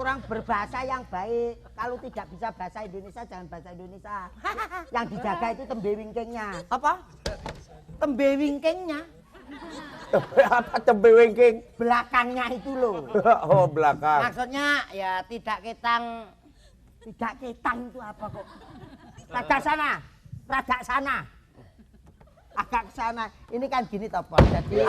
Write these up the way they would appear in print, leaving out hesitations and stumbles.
orang berbahasa yang baik. Kalau tidak bisa bahasa Indonesia, jangan bahasa Indonesia. Yang dijaga itu tembe wingkingnya. Apa? Tembe wingkingnya. Apa tembe wingking? Belakangnya itu loh. Oh, belakang. Maksudnya ya tidak ketang. Tidak ketang itu apa kok? Rada sana. Rada sana. Agak ke sana. Ini kan gini toh, Bos. Jadi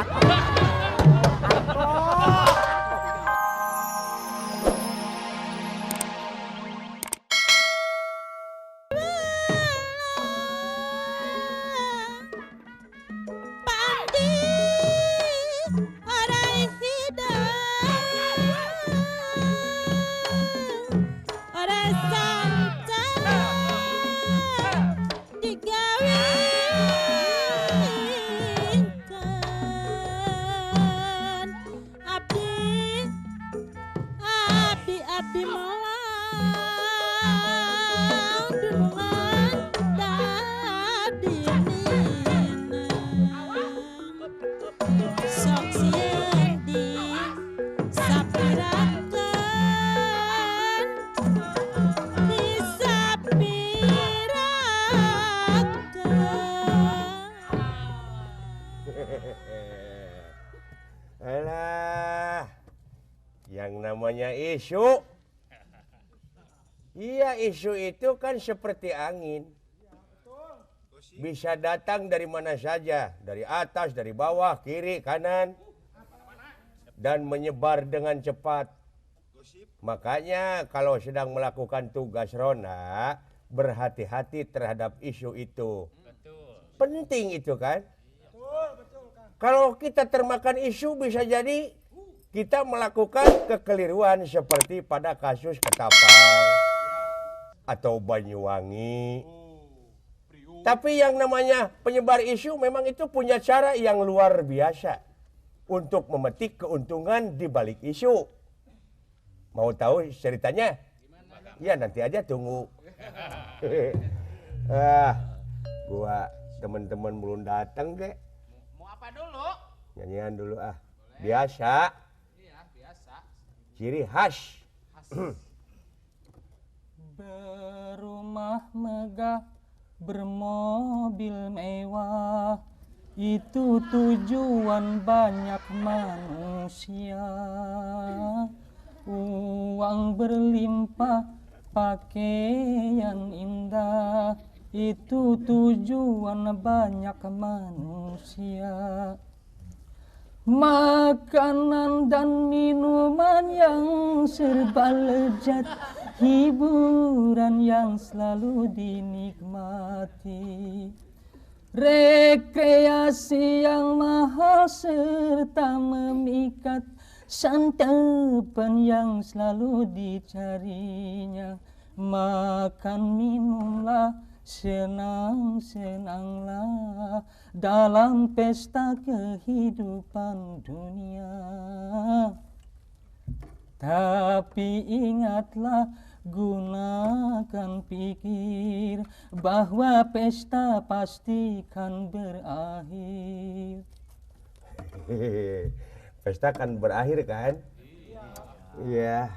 Alah, yang namanya isu. Iya, isu itu kan seperti angin. Bisa datang dari mana saja, dari atas, dari bawah, kiri, kanan, dan menyebar dengan cepat. Makanya kalau sedang melakukan tugas Rona, berhati-hati terhadap isu itu. Penting itu kan? Kalau kita termakan isu bisa jadi kita melakukan kekeliruan seperti pada kasus Ketapang atau Banyuwangi. Tapi yang namanya penyebar isu memang itu punya cara yang luar biasa untuk memetik keuntungan di balik isu. Mau tahu ceritanya? Ya nanti aja tunggu. Gua teman-teman belum datang kek. Apa dulu? Nyanyian dulu ah. Biasa. Iya, biasa. Ciri khas. Berumah megah, bermobil mewah, itu tujuan banyak manusia. Uang berlimpah, pakaian indah, itu tujuan banyak manusia. Makanan dan minuman yang serba lezat, hiburan yang selalu dinikmati, rekreasi yang mahal serta memikat, santapan yang selalu dicarinya. Makan minumlah, senang-senanglah dalam pesta kehidupan dunia. Tapi ingatlah, gunakan pikir bahwa pesta pasti kan berakhir. Pesta kan berakhir kan? Iya.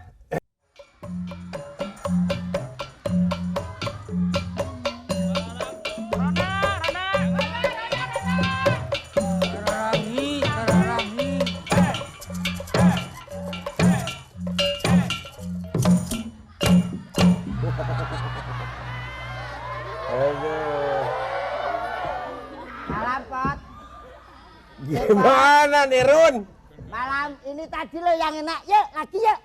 malam Pot. Gimana nih Run? Malam ini tadi lo yang enak. Yuk lagi yuk.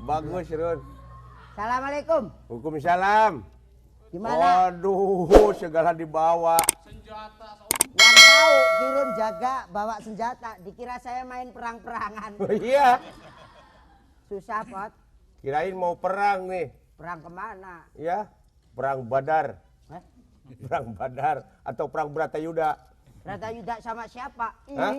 Bagus Run. Assalamualaikum. Waalaikumsalam. Gimana? Waduh, segala dibawa. Yang tahu Kirun jaga bawa senjata. Dikira saya main perang-perangan. Oh, iya. Susah Pot. Kirain mau perang nih. Perang kemana? Ya, perang Badar. Hah? Perang Badar atau perang Bratayuda. Bratayuda sama siapa? Hah?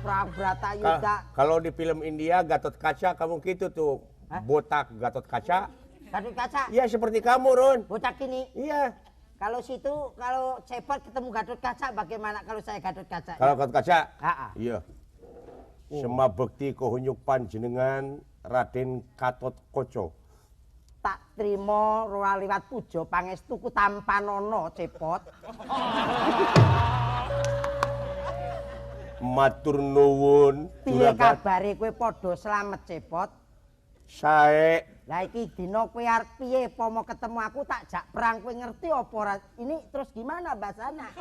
Perang Bratayuda. Kalau di film India Gatot Kaca kamu gitu tuh. Hah? Botak Gatot Kaca. Gatot kaca. Iya seperti kamu, Ron. Bocah kini. Iya. Kalau situ, kalau Cepot ketemu Gatot kaca, bagaimana kalau saya Gatot kaca? Kalau Gatot kaca? Iya. Sema bekti kehunyuk panjenengan Raden Gatot Kaca. Tak trimo roa liwat pujo pangestuku tanpa nono Cepot. Matur nuwun. Piye kabare kowe padha slamet Cepot? Sae. Lah iki dina kowe arep piye pomo ketemu aku tak jak perang kowe ngerti apa ora? Ini terus gimana bahasanya?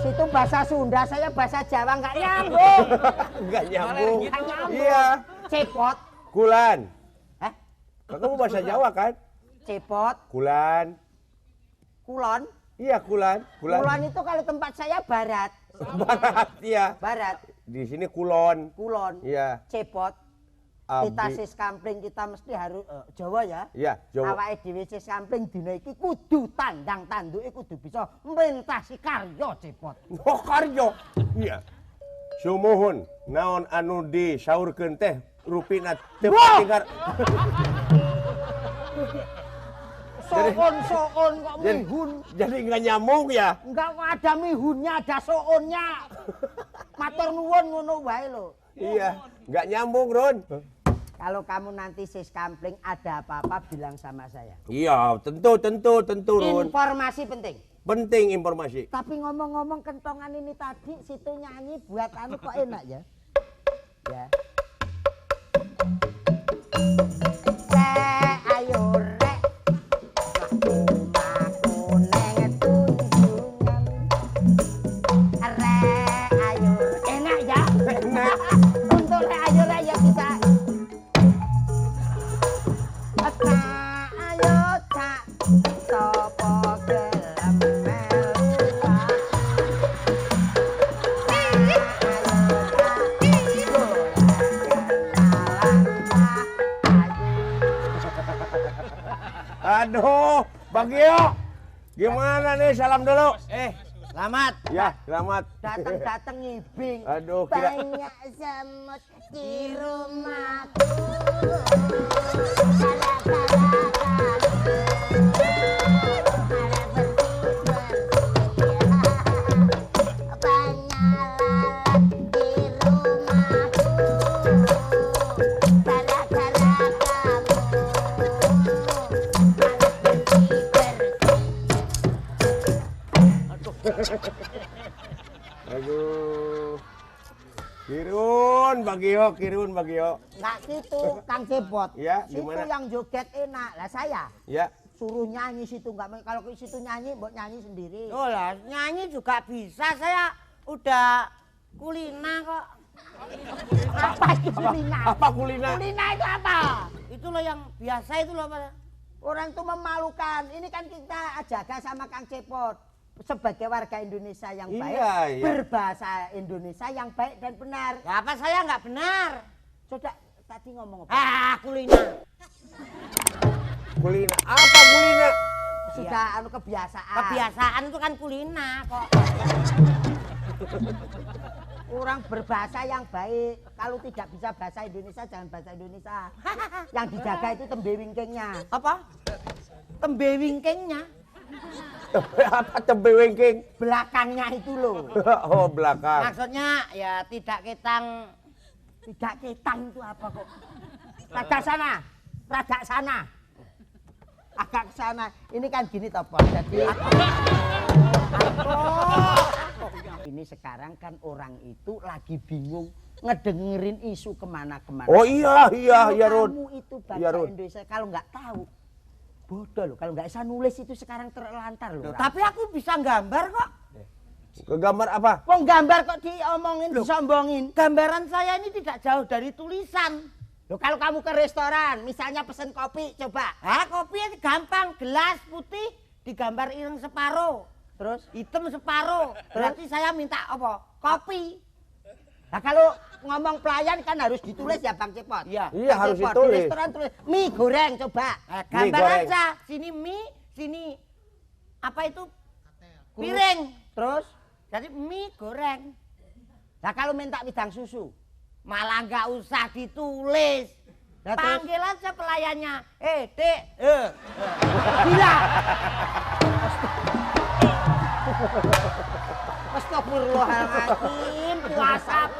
Situ bahasa Sunda, saya bahasa Jawa enggak nyambung. Enggak nyambung. Nggak nyambung. Iya. Cepot. Kulan. Hah? Kamu bahasa Jawa kan? Cepot. Kulan. Kulon. Iya, Kulan. Kulon itu kalau tempat saya barat. Barat, iya. Barat. Di sini Kulon. Kulon. Iya. Cepot. Kita sis kampling kita mesti harus Jawa ya. Iya, Jawa. Awake dhewe sis kampling dina iki kudu tandang tanduke kudu bisa mrentasi karya Cepot. Oh, karya. Iya. Sumuhun naon anu disaurkeun teh rupina teu tinggal. Soon kok mihun. Jadi nggak nyambung ya? Enggak ada mihunnya, ada soonnya. Matur nuwun ngono wae lho. Iya, nggak nyambung, Ron. Kalau kamu nanti sis kampling ada apa-apa bilang sama saya. Iya, tentu, Ron. Informasi penting. Penting informasi. Tapi ngomong-ngomong kentongan ini tadi situ nyanyi buat anu kok enak ya. Ya. Ayo rek. Aku neng tunjungan. Rek ayo. Enak ya? Enak. Untuk rek ayo rek ya bisa. Ayo cak sopo gelem melu. Aduh, Bang Gio. Gimana nih? Salam dulu. Selamat. Ya, selamat. Datang-datang ngibing. Aduh, kira Banyak semut di rumahku. Aduh. Kirun, Bagio. Nggak gitu, Kang Cepot. Ya, situ gimana? yang joget enak. Lah saya Ya. suruh nyanyi situ nggak kalau ke situ nyanyi, mbok nyanyi sendiri. Oh lah, nyanyi juga bisa. Saya udah kulina kok. Apa itu kulina? Apa kulina? Kulina itu apa? Itu loh yang biasa itu loh apa? Orang itu memalukan. Ini kan kita jaga sama Kang Cepot. Sebagai warga Indonesia yang baik, Iya. berbahasa Indonesia yang baik dan benar. Ya apa saya nggak benar? Sudah tadi ngomong apa? Kulina. Kulina. Apa kulina? Sudah anu kebiasaan. Kebiasaan itu kan kulina kok. Orang berbahasa yang baik. Kalau tidak bisa bahasa Indonesia, jangan bahasa Indonesia. Yang dijaga itu tembe wingkingnya. Apa? Tembe wingkingnya. Apa tembe wengking? Belakangnya itu loh. Oh, belakang. Maksudnya ya tidak ketang. Tidak ketang itu apa kok? Rada sana. Rada sana. Agak ke sana. Ini kan gini toh, Pon. Jadi ini sekarang kan orang itu lagi bingung ngedengerin isu kemana-kemana. Oh iya, Ron. Kamu itu bangsa Iya, Ron. Indonesia kalau nggak tahu bodoh loh. Kalau nggak bisa nulis itu sekarang terlantar loh. Tapi aku bisa gambar kok. Kegambar apa? Wong gambar kok diomongin, disombongin. Gambaran saya ini tidak jauh dari tulisan. Loh kalau kamu ke restoran, misalnya pesen kopi, coba. Kopi itu gampang, gelas putih digambar ireng separuh, Terus? hitam separuh. Berarti saya minta apa? Kopi. Nah kalau ngomong pelayan kan harus ditulis ya Bang Cepot. Iya. Iya, Bang harus Cepot, ditulis. Di restoran tulis mie goreng coba. Gambar goreng. aja. Sini mie, sini apa itu? Piring. Terus? Jadi mie goreng. Nah kalau minta wedang susu. Malah nggak usah ditulis. Lah, terus? Panggil aja pelayannya. Dek. Gila. Astagfirullahaladzim, puasa.